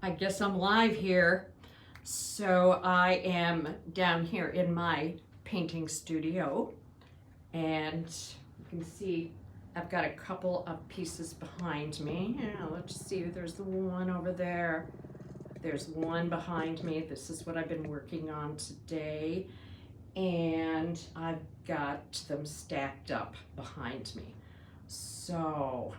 I guess I'm live here. So I am down here in my painting studio, and you can see I've got a couple of pieces behind me. Yeah, let's see, there's the one over there. There's one behind me. This is what I've been working on today. And I've got them stacked up behind me. So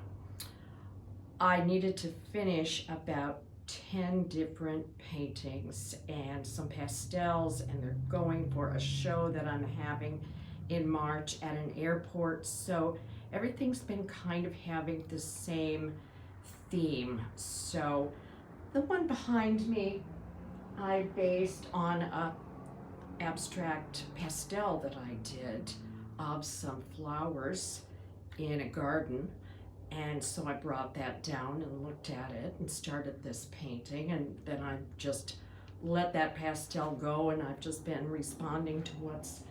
I needed to finish about 10 different paintings and some pastels, and they're going for a show that I'm having in March at an airport. So everything's been kind of having the same theme. So the one behind me I based on a abstract pastel that I did of some flowers in a garden. And so I brought that down and looked at it and started this painting, and then I just let that pastel go, and I've just been responding to what's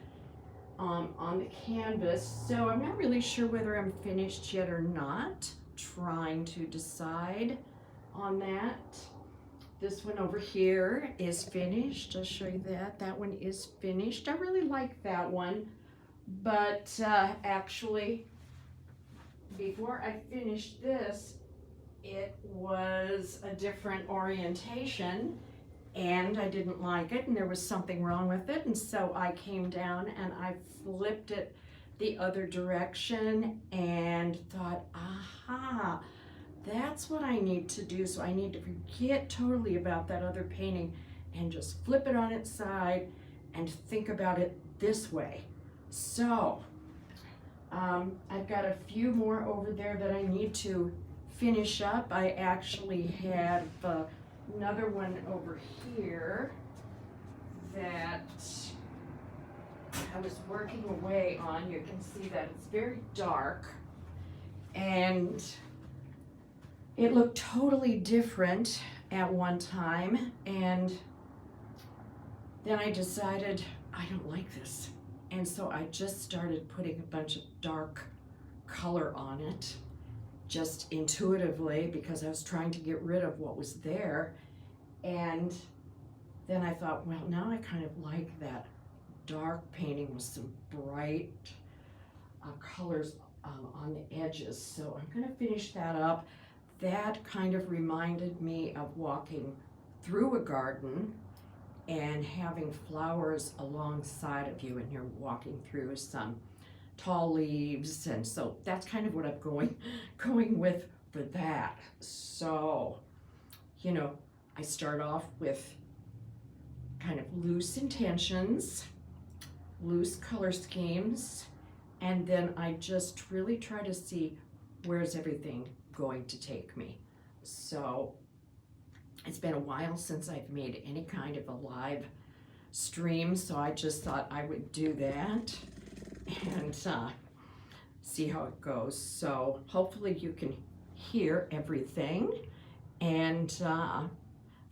on the canvas. So I'm not really sure whether I'm finished yet or not, trying to decide on that. This one over here is finished. I'll show you that. That one is finished. I really like that one, but actually, before I finished this, it was a different orientation, and I didn't like it, and there was something wrong with it, and so I came down and I flipped it the other direction and thought, aha, that's what I need to do. So I need to forget totally about that other painting and just flip it on its side and think about it this way. So I've got a few more over there that I need to finish up. I actually have another one over here that I was working away on. You can see that it's very dark, and it looked totally different at one time, and then I decided I don't like this. And so I just started putting a bunch of dark color on it, just intuitively, because I was trying to get rid of what was there. And then I thought, well, now I kind of like that dark painting with some bright colors on the edges. So I'm gonna finish that up. That kind of reminded me of walking through a garden and having flowers alongside of you, and you're walking through some tall leaves, and so that's kind of what I'm going with for that. So, you know, I start off with kind of loose intentions, loose color schemes, and then I just really try to see where's everything going to take me. So it's been a while since I've made any kind of a live stream, so I just thought I would do that and see how it goes. So hopefully you can hear everything. And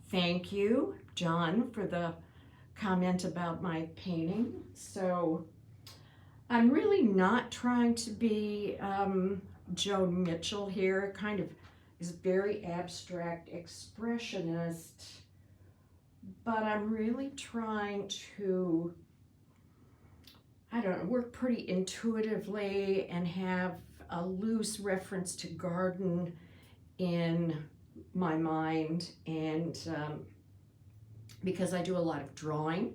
thank you, John, for the comment about my painting. So I'm really not trying to be Joe Mitchell here. Kind of is very abstract expressionist, but I'm really trying to, I don't know, work pretty intuitively and have a loose reference to garden in my mind. And because I do a lot of drawing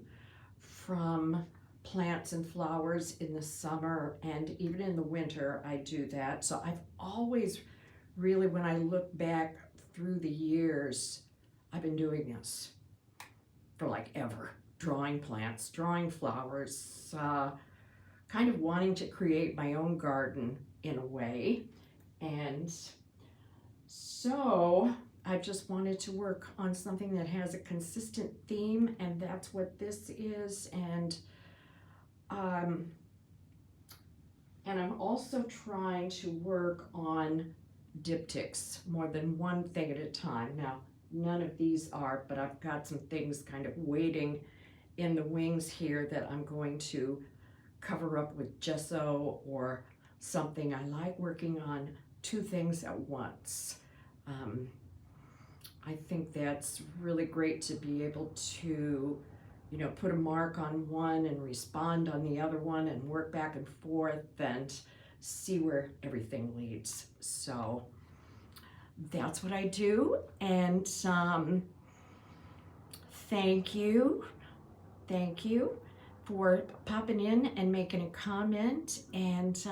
from plants and flowers in the summer, and even in the winter I do that. So I've always really, when I look back through the years, I've been doing this for like ever. Drawing plants, drawing flowers, kind of wanting to create my own garden in a way. And so I just wanted to work on something that has a consistent theme, and that's what this is. And I'm also trying to work on diptychs, more than one thing at a time. Now, none of these are, but I've got some things kind of waiting in the wings here that I'm going to cover up with gesso or something. I like working on two things at once. I think that's really great to be able to, you know, put a mark on one and respond on the other one and work back and forth and see where everything leads. So that's what I do. And thank you for popping in and making a comment. And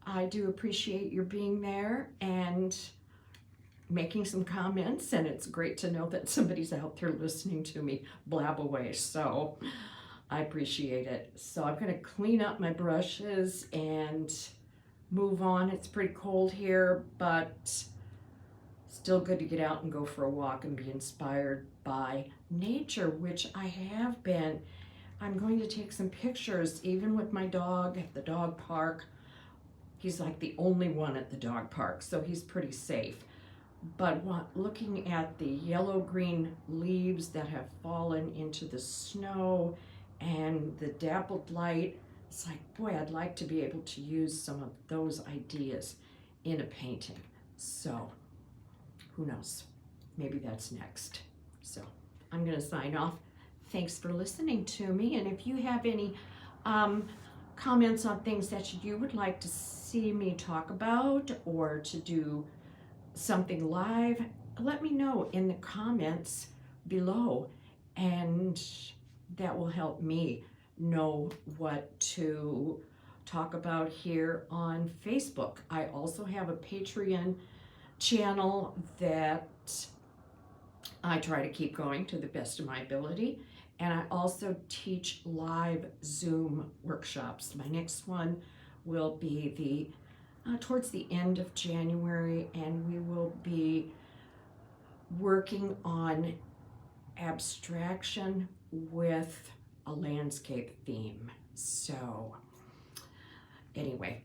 I do appreciate your being there and making some comments, and it's great to know that somebody's out there listening to me blab away, so I appreciate it. So I'm going to clean up my brushes and move on. It's pretty cold here, but still good to get out and go for a walk and be inspired by nature, which I have been. I'm going to take some pictures, even with my dog at the dog park. He's like the only one at the dog park, so he's pretty safe. But looking at the yellow-green leaves that have fallen into the snow and the dappled light, it's like, boy, I'd like to be able to use some of those ideas in a painting. So who knows? Maybe that's next. So I'm going to sign off. Thanks for listening to me. And if you have any comments on things that you would like to see me talk about or to do something live, let me know in the comments below, and that will help me know what to talk about here on Facebook. I also have a Patreon channel that I try to keep going to the best of my ability, and I also teach live Zoom workshops. My next one will be towards the end of January, and we will be working on abstraction with a landscape theme. So anyway,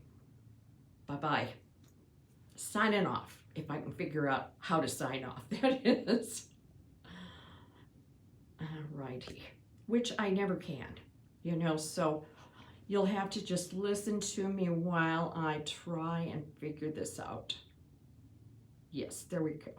bye-bye. Signing off, if I can figure out how to sign off, that is. Alrighty, which I never can, you know, so you'll have to just listen to me while I try and figure this out. Yes, there we go.